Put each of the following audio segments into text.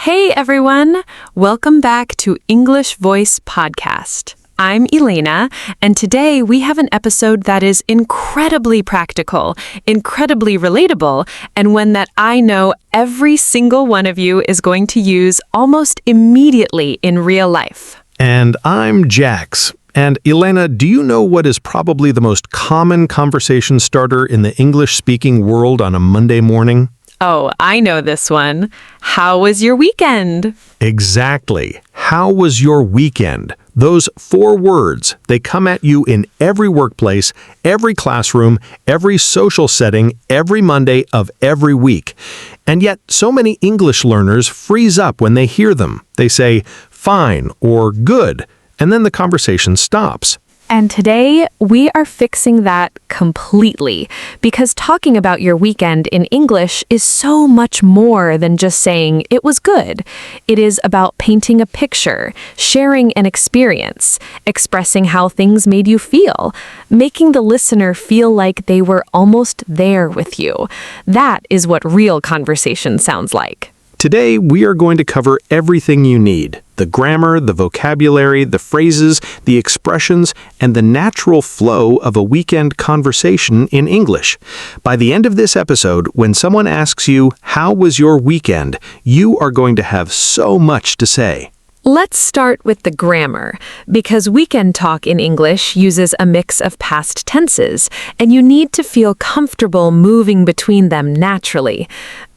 Hey everyone! Welcome back to English Voice Podcast. I'm Elena, and today we have an episode that is incredibly practical, incredibly relatable, and one that I know every single one of you is going to use almost immediately in real life. And I'm Jax. And Elena, do you know what is probably the most common conversation starter in the English-speaking world on a Monday morning? Oh, I know this one. How was your weekend? Exactly. How was your weekend? Those 4 words, they come at you in every workplace, every classroom, every social setting, every Monday of every week. And yet, so many English learners freeze up when they hear them. They say, fine or good, and then the conversation stops. And today, we are fixing that completely, because talking about your weekend in English is so much more than just saying it was good. It is about painting a picture, sharing an experience, expressing how things made you feel, making the listener feel like they were almost there with you. That is what real conversation sounds like. Today, we are going to cover everything you need. The grammar, the vocabulary, the phrases, the expressions, and the natural flow of a weekend conversation in English. By the end of this episode, when someone asks you, "How was your weekend?" you are going to have so much to say. Let's start with the grammar, because weekend talk in English uses a mix of past tenses, and you need to feel comfortable moving between them naturally.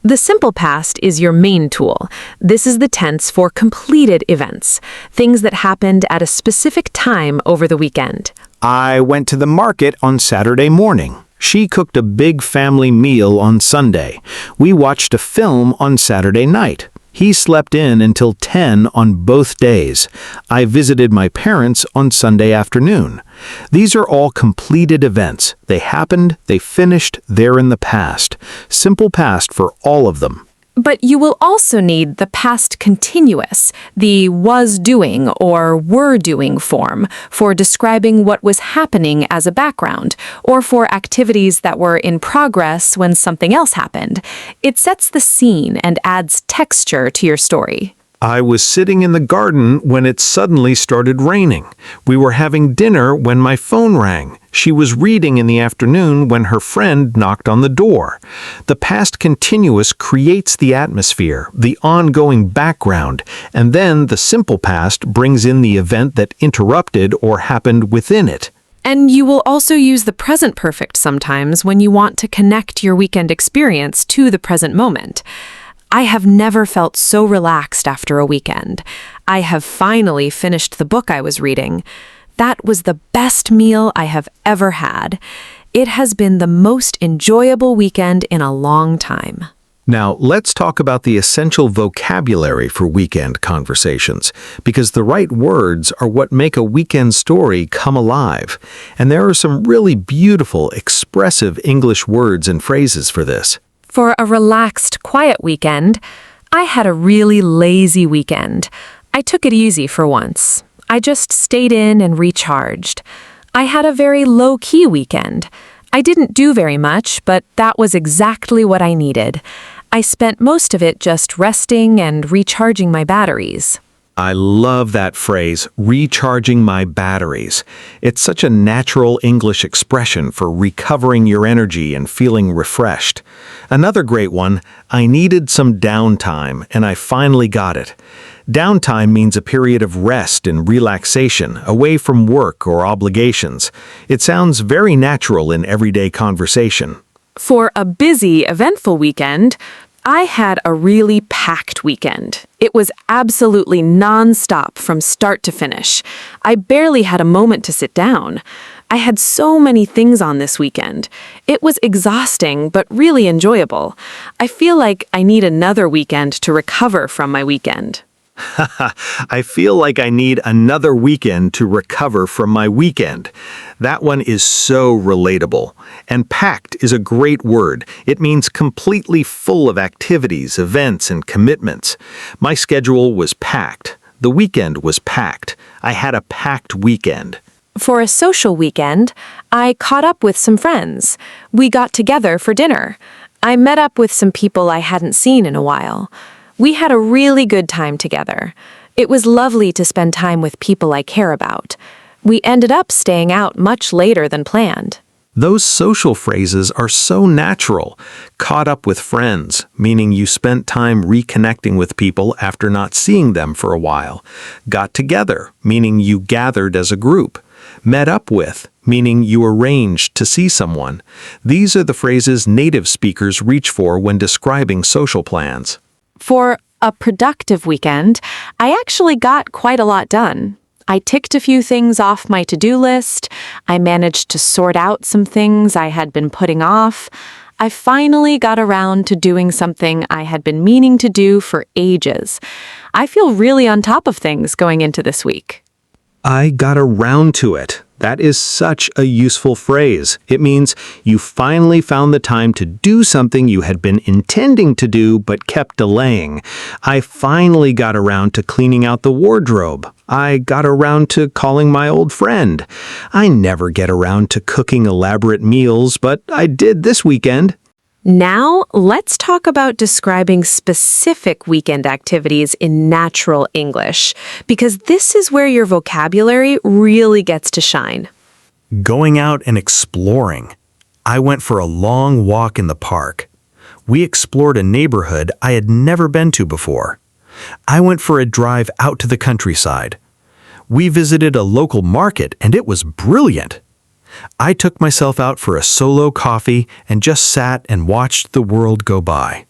The simple past is your main tool. This is the tense for completed events, things that happened at a specific time over the weekend. I went to the market on Saturday morning. She cooked a big family meal on Sunday. We watched a film on Saturday night. He slept in until 10 on both days. I visited my parents on Sunday afternoon. These are all completed events. They happened, they finished, they're in the past. Simple past for all of them. But you will also need the past continuous, the was doing or were doing form, for describing what was happening as a background, or for activities that were in progress when something else happened. It sets the scene and adds texture to your story. I was sitting in the garden when it suddenly started raining. We were having dinner when my phone rang. She was reading in the afternoon when her friend knocked on the door. The past continuous creates the atmosphere, the ongoing background, and then the simple past brings in the event that interrupted or happened within it. And you will also use the present perfect sometimes when you want to connect your weekend experience to the present moment. I have never felt so relaxed after a weekend. I have finally finished the book I was reading. That was the best meal I have ever had. It has been the most enjoyable weekend in a long time. Now, let's talk about the essential vocabulary for weekend conversations, because the right words are what make a weekend story come alive. And there are some really beautiful, expressive English words and phrases for this. For a relaxed, quiet weekend, I had a really lazy weekend. I took it easy for once. I just stayed in and recharged. I had a very low-key weekend. I didn't do very much, but that was exactly what I needed. I spent most of it just resting and recharging my batteries. I love that phrase, recharging my batteries. It's such a natural English expression for recovering your energy and feeling refreshed. Another great one, I needed some downtime, and I finally got it. Downtime means a period of rest and relaxation, away from work or obligations. It sounds very natural in everyday conversation. For a busy, eventful weekend, I had a really packed weekend. It was absolutely non-stop from start to finish. I barely had a moment to sit down. I had so many things on this weekend. It was exhausting, but really enjoyable. I feel like I need another weekend to recover from my weekend. I feel like I need another weekend to recover from my weekend. That one is so relatable. And packed is a great word. It means completely full of activities, events, and commitments. My schedule was packed. The weekend was packed. I had a packed weekend. For a social weekend, I caught up with some friends. We got together for dinner. I met up with some people I hadn't seen in a while. We had a really good time together. It was lovely to spend time with people I care about. We ended up staying out much later than planned. Those social phrases are so natural. Caught up with friends, meaning you spent time reconnecting with people after not seeing them for a while. Got together, meaning you gathered as a group. Met up with, meaning you arranged to see someone. These are the phrases native speakers reach for when describing social plans. For a productive weekend, I actually got quite a lot done. I ticked a few things off my to-do list. I managed to sort out some things I had been putting off. I finally got around to doing something I had been meaning to do for ages. I feel really on top of things going into this week. I got around to it. That is such a useful phrase. It means you finally found the time to do something you had been intending to do but kept delaying. I finally got around to cleaning out the wardrobe. I got around to calling my old friend. I never get around to cooking elaborate meals, but I did this weekend. Now, let's talk about describing specific weekend activities in natural English, because this is where your vocabulary really gets to shine. Going out and exploring. I went for a long walk in the park. We explored a neighborhood I had never been to before. I went for a drive out to the countryside. We visited a local market and it was brilliant. I took myself out for a solo coffee and just sat and watched the world go by.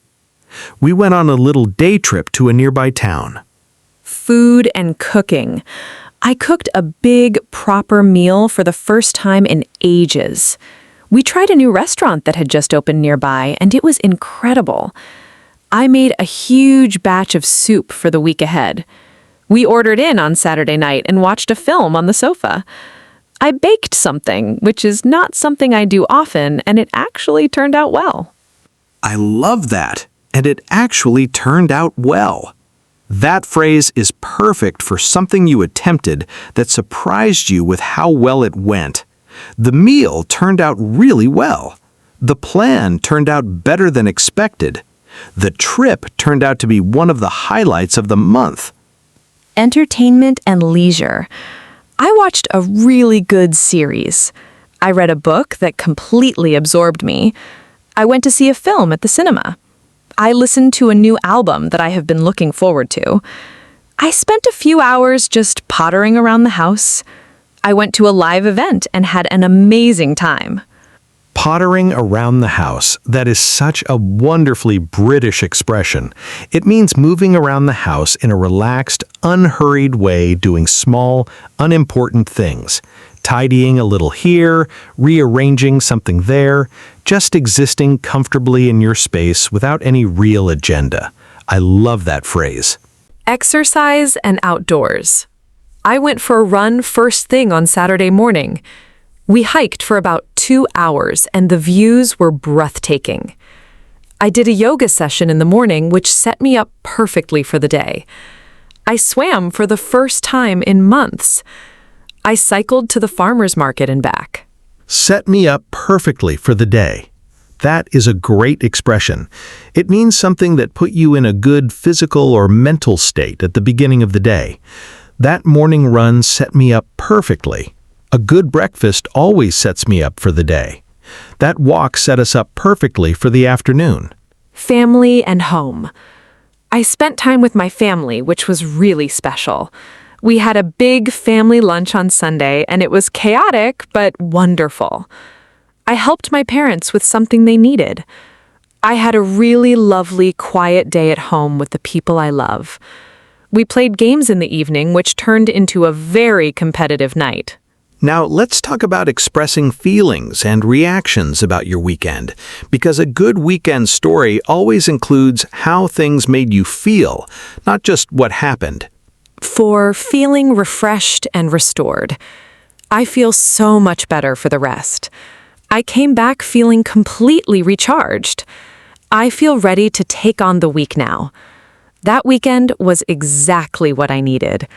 We went on a little day trip to a nearby town. Food and cooking. I cooked a big, proper meal for the first time in ages. We tried a new restaurant that had just opened nearby, and it was incredible. I made a huge batch of soup for the week ahead. We ordered in on Saturday night and watched a film on the sofa. I baked something, which is not something I do often, and it actually turned out well. I love that, and it actually turned out well. That phrase is perfect for something you attempted that surprised you with how well it went. The meal turned out really well. The plan turned out better than expected. The trip turned out to be one of the highlights of the month. Entertainment and leisure. I watched a really good series. I read a book that completely absorbed me. I went to see a film at the cinema. I listened to a new album that I have been looking forward to. I spent a few hours just pottering around the house. I went to a live event and had an amazing time. Pottering around the house, that is such a wonderfully British expression. It means moving around the house in a relaxed, unhurried way, doing small, unimportant things. Tidying a little here, rearranging something there, just existing comfortably in your space without any real agenda. I love that phrase. Exercise and outdoors. I went for a run first thing on Saturday morning. We hiked for about 2 hours and the views were breathtaking. I did a yoga session in the morning which set me up perfectly for the day. I swam for the first time in months. I cycled to the farmer's market and back. Set me up perfectly for the day. That is a great expression. It means something that put you in a good physical or mental state at the beginning of the day. That morning run set me up perfectly. A good breakfast always sets me up for the day. That walk set us up perfectly for the afternoon. Family and home. I spent time with my family, which was really special. We had a big family lunch on Sunday, and it was chaotic but wonderful. I helped my parents with something they needed. I had a really lovely, quiet day at home with the people I love. We played games in the evening, which turned into a very competitive night. Now, let's talk about expressing feelings and reactions about your weekend, because a good weekend story always includes how things made you feel, not just what happened. For feeling refreshed and restored, I feel so much better for the rest. I came back feeling completely recharged. I feel ready to take on the week now. That weekend was exactly what I needed.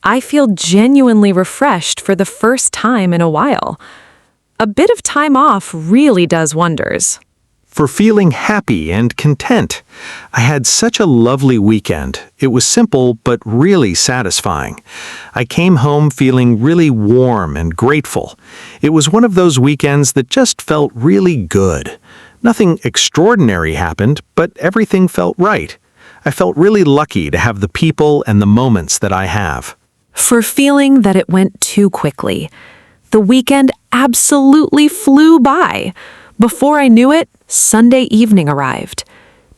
I feel genuinely refreshed for the first time in a while. A bit of time off really does wonders. For feeling happy and content. I had such a lovely weekend. It was simple but really satisfying. I came home feeling really warm and grateful. It was one of those weekends that just felt really good. Nothing extraordinary happened, but everything felt right. I felt really lucky to have the people and the moments that I have. For feeling that it went too quickly. The weekend absolutely flew by. Before I knew it, Sunday evening arrived.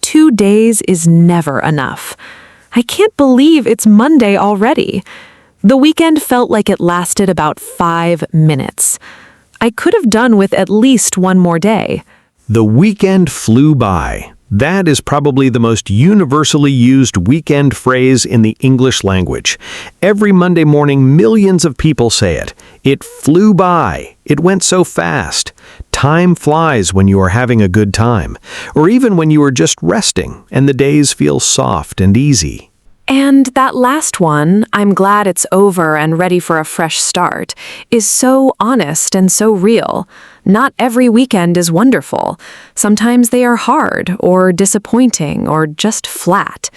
2 days is never enough. I can't believe it's Monday already. The weekend felt like it lasted about 5 minutes. I could have done with at least one more day. The weekend flew by. That is probably the most universally used weekend phrase in the English language. Every Monday morning, millions of people say it. It flew by. It went so fast. Time flies when you are having a good time, or even when you are just resting and the days feel soft and easy. And that last one, I'm glad it's over and ready for a fresh start, is so honest and so real. Not every weekend is wonderful. Sometimes they are hard or disappointing or just flat.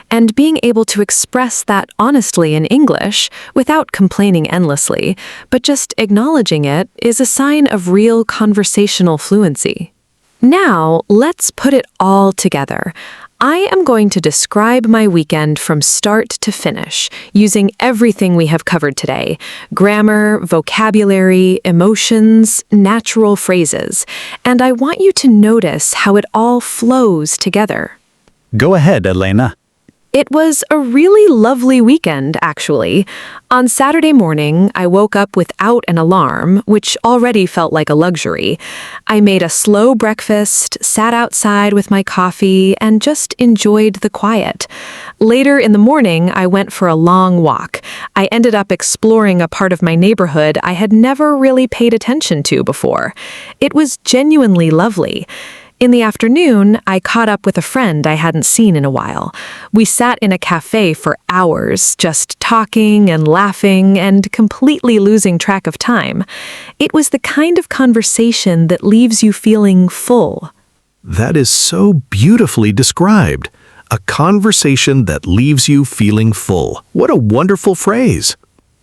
And being able to express that honestly in English, without complaining endlessly, but just acknowledging it, is a sign of real conversational fluency. Now, let's put it all together. I am going to describe my weekend from start to finish, using everything we have covered today: grammar, vocabulary, emotions, natural phrases. And I want you to notice how it all flows together. Go ahead, Elena. It was a really lovely weekend, actually. On Saturday morning, I woke up without an alarm, which already felt like a luxury. I made a slow breakfast, sat outside with my coffee, and just enjoyed the quiet. Later in the morning, I went for a long walk. I ended up exploring a part of my neighborhood I had never really paid attention to before. It was genuinely lovely. In the afternoon, I caught up with a friend I hadn't seen in a while. We sat in a cafe for hours, just talking and laughing and completely losing track of time. It was the kind of conversation that leaves you feeling full. That is so beautifully described. A conversation that leaves you feeling full. What a wonderful phrase.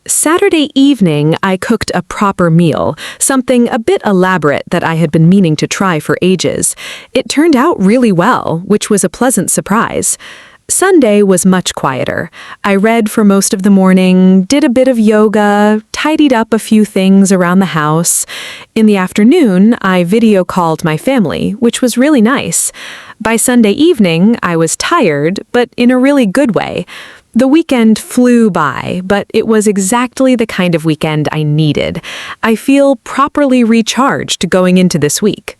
Saturday evening, I cooked a proper meal, something a bit elaborate that I had been meaning to try for ages. It turned out really well, which was a pleasant surprise. Sunday was much quieter. I read for most of the morning, did a bit of yoga, tidied up a few things around the house. In the afternoon, I video called my family, which was really nice. By Sunday evening, I was tired, but in a really good way. The weekend flew by, but it was exactly the kind of weekend I needed. I feel properly recharged going into this week.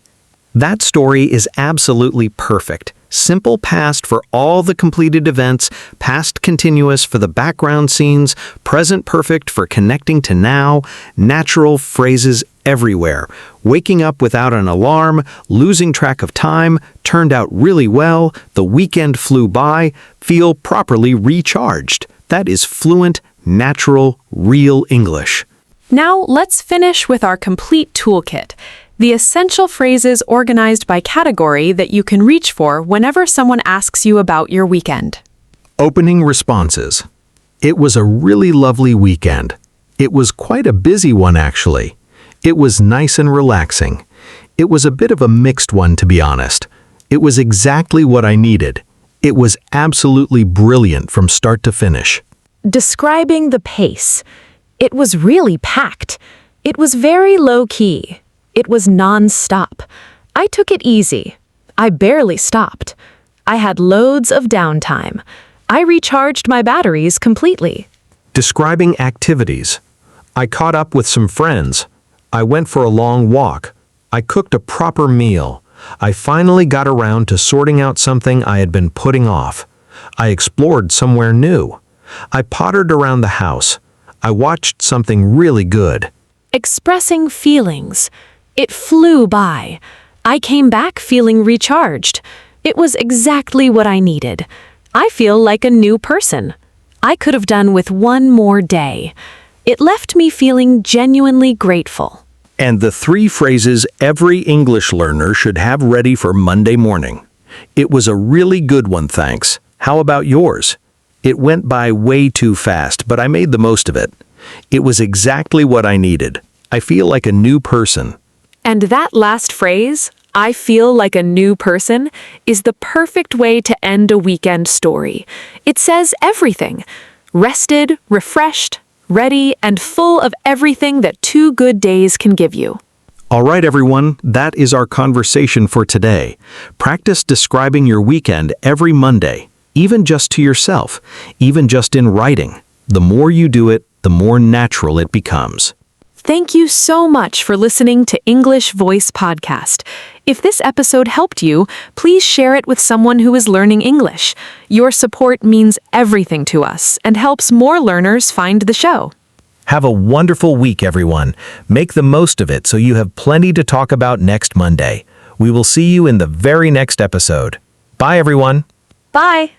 That story is absolutely perfect. Simple past for all the completed events, past continuous for the background scenes, present perfect for connecting to now, natural phrases everywhere. Waking up without an alarm, losing track of time, turned out really well, the weekend flew by, feel properly recharged. That is fluent, natural, real English. Now let's finish with our complete toolkit. The essential phrases organized by category that you can reach for whenever someone asks you about your weekend. Opening responses. It was a really lovely weekend. It was quite a busy one, actually. It was nice and relaxing. It was a bit of a mixed one, to be honest. It was exactly what I needed. It was absolutely brilliant from start to finish. Describing the pace. It was really packed. It was very low-key. It was non-stop. I took it easy. I barely stopped. I had loads of downtime. I recharged my batteries completely. Describing activities. I caught up with some friends. I went for a long walk. I cooked a proper meal. I finally got around to sorting out something I had been putting off. I explored somewhere new. I pottered around the house. I watched something really good. Expressing feelings. It flew by. I came back feeling recharged. It was exactly what I needed. I feel like a new person. I could have done with one more day. It left me feeling genuinely grateful. And the 3 phrases every English learner should have ready for Monday morning. It was a really good one, thanks. How about yours? It went by way too fast, but I made the most of it. It was exactly what I needed. I feel like a new person. And that last phrase, I feel like a new person, is the perfect way to end a weekend story. It says everything. Rested, refreshed, ready, and full of everything that 2 good days can give you. All right, everyone, that is our conversation for today. Practice describing your weekend every Monday, even just to yourself, even just in writing. The more you do it, the more natural it becomes. Thank you so much for listening to English Voice Podcast. If this episode helped you, please share it with someone who is learning English. Your support means everything to us and helps more learners find the show. Have a wonderful week, everyone. Make the most of it so you have plenty to talk about next Monday. We will see you in the very next episode. Bye, everyone. Bye!